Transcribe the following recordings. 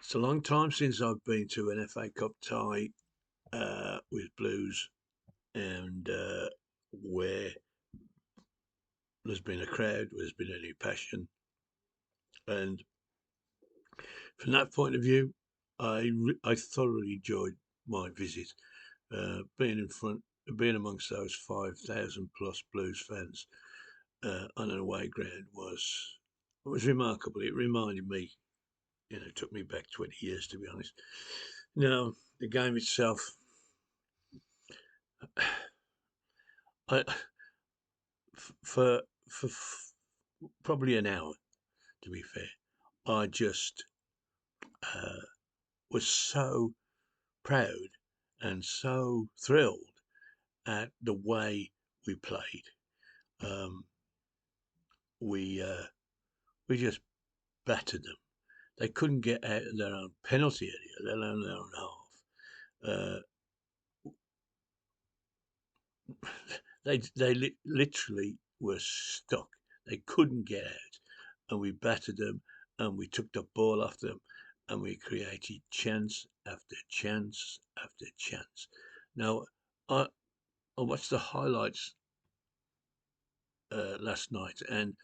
It's a long time since I've been to an FA Cup tie with Blues, and where there's been a crowd, there's been any passion, and from that point of view, I thoroughly enjoyed my visit. Being in front, being amongst those 5,000 plus Blues fans on an away ground was remarkable. It reminded me, it took me back 20 years to be honest. Now the game itself, I for probably an hour, to be fair, I just uh, was so proud and so thrilled at the way we played. Um, we we just battered them. They couldn't get out of their own penalty area, let alone their own half. They literally were stuck. They couldn't get out, and we battered them, and we took the ball off them, and we created chance after chance after chance. Now, I I watched the highlights last night, and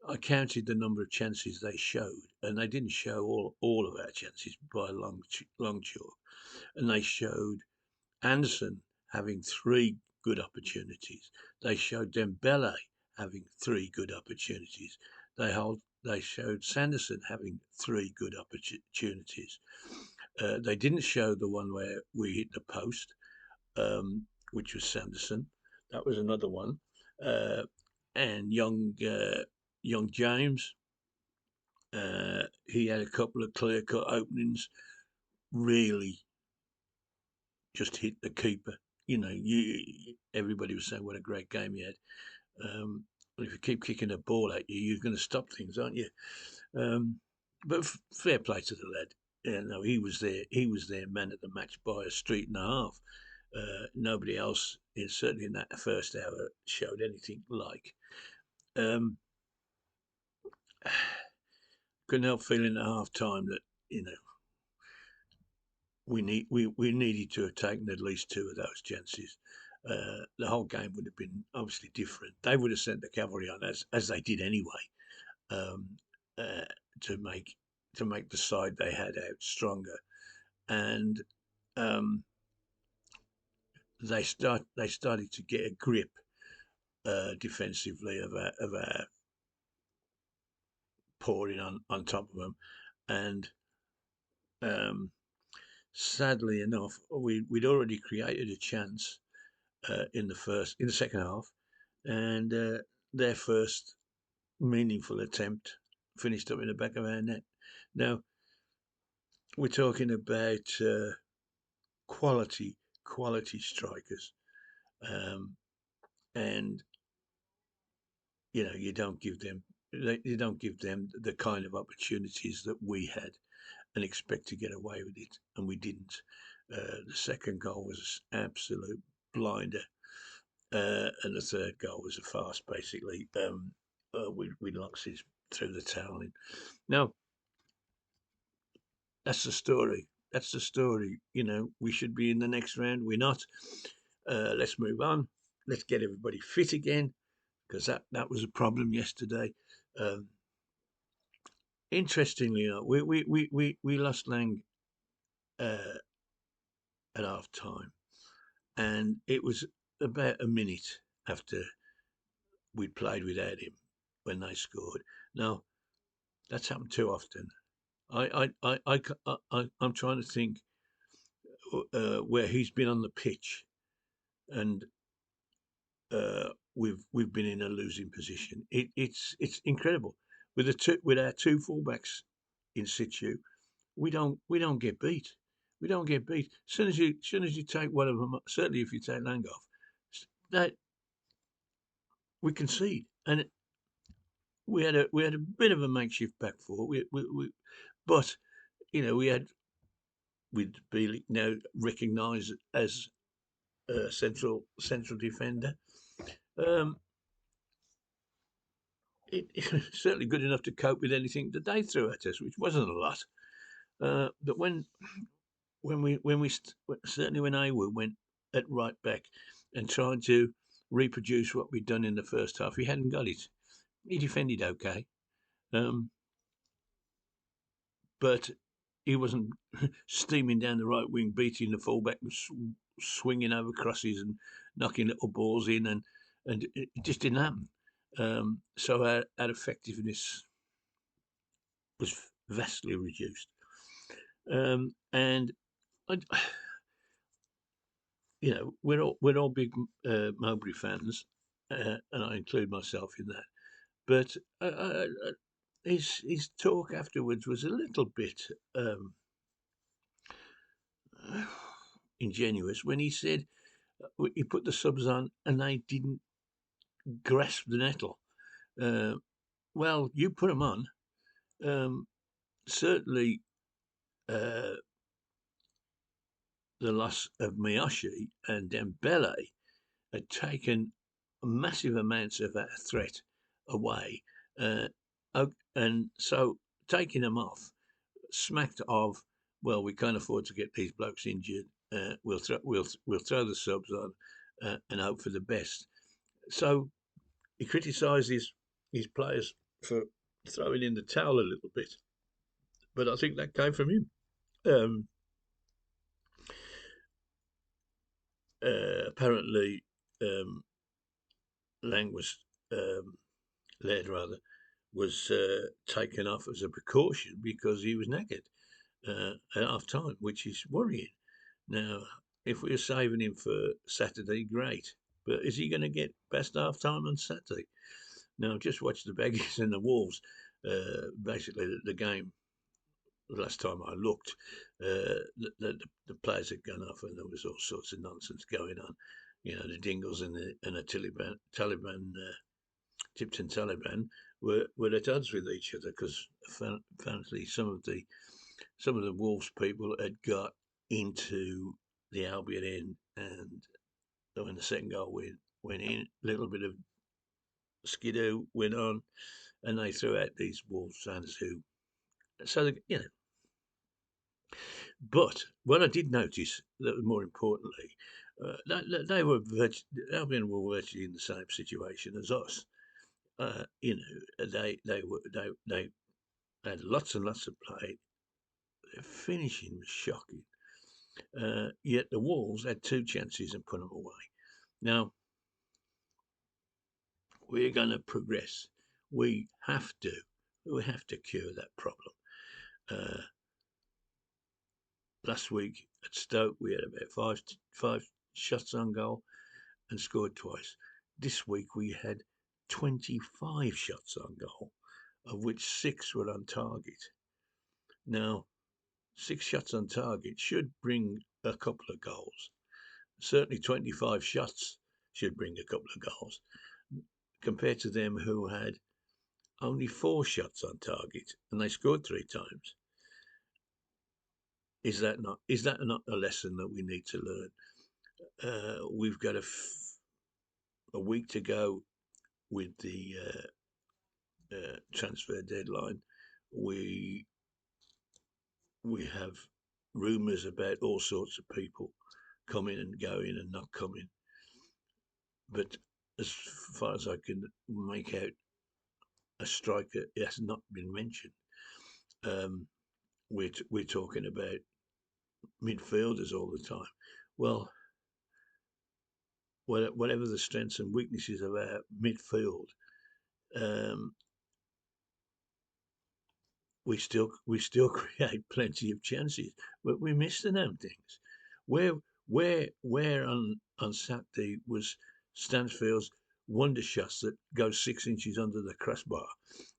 I counted the number of chances they showed, and they didn't show all of our chances by a long chalk. And they showed Anderson having three good opportunities. They showed Dembele having three good opportunities. They showed Sanderson having three good opportunities. They didn't show the one where we hit the post, which was Sanderson. That was another one. Uh, and young James, he had a couple of clear cut openings. Really, just hit the keeper. Everybody was saying what a great game he had. Um, if you keep kicking the ball at you, you're going to stop things, aren't you? But fair play to the lad. Yeah, no, he was there. He was their man at the match by a street and a half. Nobody else, certainly in that first hour, showed anything like. Um, couldn't help feeling at half time that we needed to have taken at least two of those chances. The whole game would have been obviously different. They would have sent the cavalry on as they did anyway, um, uh, to make the side they had out stronger, and um, they started to get a grip defensively of our pouring on top of them, and um, sadly enough, we'd already created a chance in the second half, and their first meaningful attempt finished up in the back of our net. Now we're talking about quality strikers, um, and you don't give them the kind of opportunities that we had and expect to get away with it, and we didn't. The second goal was absolute blinder, and the third goal was a farce, basically. We lost his through the toweling. Now, that's the story. That's the story. We should be in the next round. We're not. Let's move on. Let's get everybody fit again, because that was a problem yesterday. Um, Interestingly, we lost Lang uh, at half time, and it was about a minute after we'd played without him when they scored. Now, that's happened too often. I'm trying to think where he's been on the pitch, and we've been in a losing position. It's incredible with our two fullbacks in situ. We don't get beat. We don't get beat. As soon as you take one of them, certainly if you take Lang off, that we concede, and we had a bit of a makeshift back four. But we'd be now recognised as a central defender. Um, it's certainly good enough to cope with anything that they threw at us, which wasn't a lot. That certainly when Awood went at right back and tried to reproduce what we'd done in the first half, he hadn't got it. He defended okay, um, but he wasn't steaming down the right wing, beating the fullback, swinging over crosses and knocking little balls in, and it just didn't happen. So our effectiveness was vastly reduced. And I, we're all big Mowbray fans, and I include myself in that. But his talk afterwards was a little bit ingenuous when he said he put the subs on and they didn't grasp the nettle. Well, you put them on. Certainly, the loss of Miyoshi and Dembele had taken massive amounts of that threat away. Uh, and so taking them off smacked of, well, we can't afford to get these blokes injured. We'll throw the subs on and hope for the best. So he criticised his players for throwing in the towel a little bit, but I think that came from him. Um, Apparently, um, Lang was Laird rather was taken off as a precaution because he was knackered at half time, which is worrying. Now, if we're saving him for Saturday, great. But is he going to get best half time on Saturday? Now, just watch the Baggies and the Wolves. Basically, the game, the last time I looked, the players had gone off and there was all sorts of nonsense going on. The Dingles and the Taliban Tipton Taliban were at odds with each other because apparently some of the Wolves people had got into the Albion end, and when the second goal went in, a little bit of skidoo went on, and they threw out these Wolves fans who. So but what I did notice that more importantly, Albion were virtually in the same situation as us. They had lots and lots of play. Their finishing was shocking. Yet the Wolves had two chances and put them away. Now, we're going to progress. We have to. We have to cure that problem. Uh, Last week at Stoke, we had about five shots on goal and scored twice. This week we had 25 shots on goal, of which 6 were on target. Now, 6 shots on target should bring a couple of goals. Certainly 25 shots should bring a couple of goals, compared to them who had only 4 shots on target and they scored 3 times. Is that not a lesson that we need to learn? We've got a week to go with the transfer deadline. We have rumours about all sorts of people coming and going and not coming. But as far as I can make out, a striker has not been mentioned. We're talking about midfielders all the time. Well, whatever the strengths and weaknesses of our midfield, um, we still create plenty of chances, but we miss the damn things. Where on Saturday was Stansfield's wonder shots that go 6 inches under the crossbar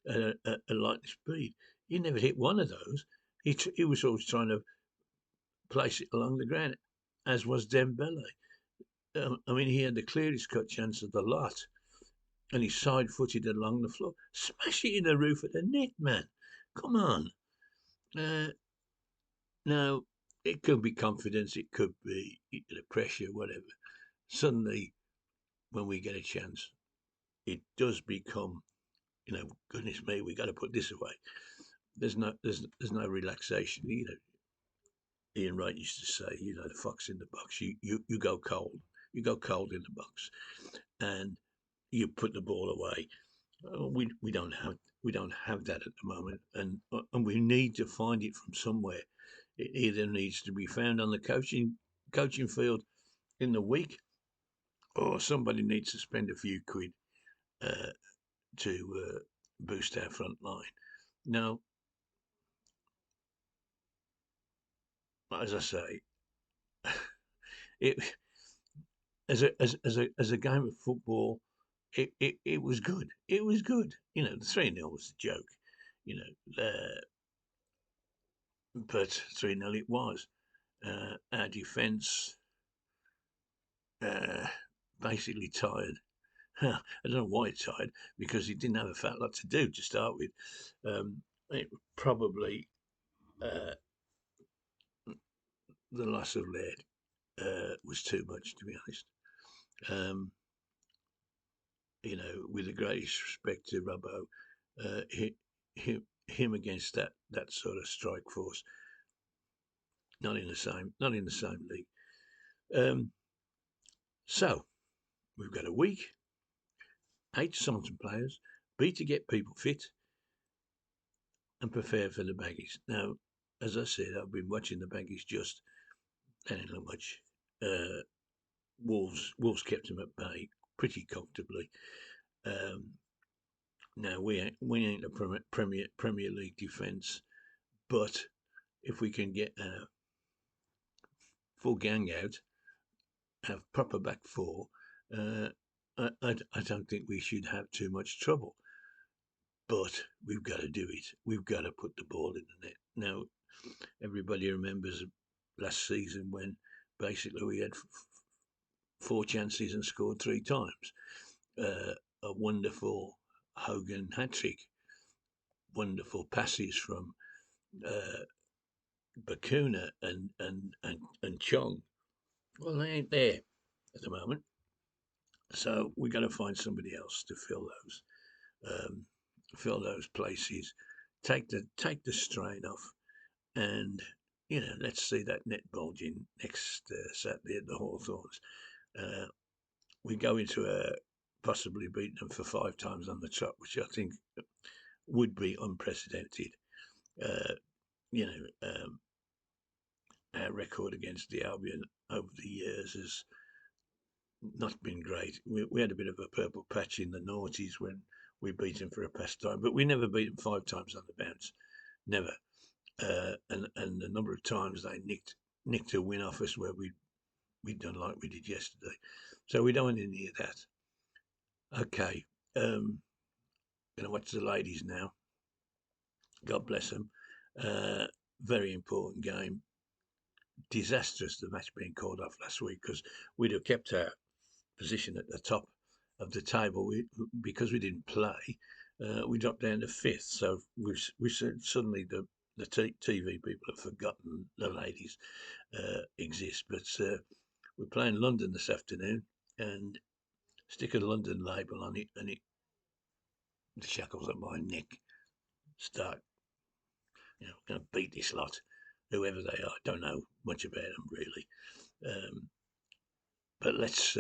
at lightning speed? He never hit one of those. He was always trying to place it along the ground, as was Dembele. I mean, he had the clearest cut chance of the lot, and he side-footed it along the floor. Smash it in the roof of the net, man. Come on. Uh, Now, it could be confidence, it could be the pressure, whatever. Suddenly, when we get a chance, it does become, goodness me, we got to put this away. there's no relaxation. Ian Wright used to say, the fox in the box. You go cold. You go cold in the box, and you put the ball away. We don't have that at the moment, and we need to find it from somewhere. It either needs to be found on the coaching field in the week, or somebody needs to spend a few quid uh, to boost our front line. Now, as I say, it as a game of football, it was good. It was good. The 3-0 was a joke. But 3-0 it was. Our defence uh, basically tired. I don't know why it's tired, because he didn't have a fat lot to do to start with. It probably uh, the loss of Laird was too much, to be honest. Um, with the greatest respect to Robbo, him against that sort of strike force, not in the same league. So we've got a week, 8 Southampton players, B to get people fit and prepare for the baggies. Now, as I said, I've been watching the baggies just, they didn't look much. Wolves kept them at bay pretty comfortably. Now we ain't a Premier League defence, but if we can get a full gang out, have proper back four, I don't think we should have too much trouble. But we've got to do it. We've got to put the ball in the net. Now, everybody remembers last season when basically we had 4 chances and scored 3 times. A wonderful Hogan hat trick, wonderful passes from Bakuna and Chong. Well, they ain't there at the moment, so we're going to find somebody else to fill those places, take the strain off, and let's see that net bulging next Saturday at the Hawthorns. We go into possibly beating them for 5 times on the trot, which I think would be unprecedented. Uh, you know, our record against the Albion over the years has not been great. We had a bit of a purple patch in the noughties when we beat them for a pastime, but we never beat them 5 times on the bounce. Never. And the number of times they nicked a win off us where we'd done like we did yesterday. So we don't want any of that. Okay. Gonna watch the ladies now. God bless them. Very important game. Disastrous the match being called off last week, because we'd have kept our position at the top of the table. Because we didn't play, we dropped down to 5th. So we suddenly the TV people have forgotten the ladies exist. But we're playing London this afternoon, and stick a London label on it, and the shackles on my neck start. Going to beat this lot, whoever they are. Don't know much about them really, but let's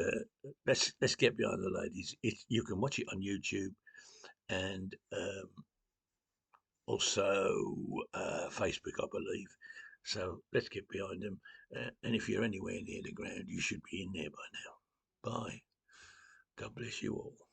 get behind the ladies. You can watch it on YouTube, and also Facebook, I believe. So let's get behind them. And if you're anywhere near the ground, you should be in there by now. Bye. God bless you all.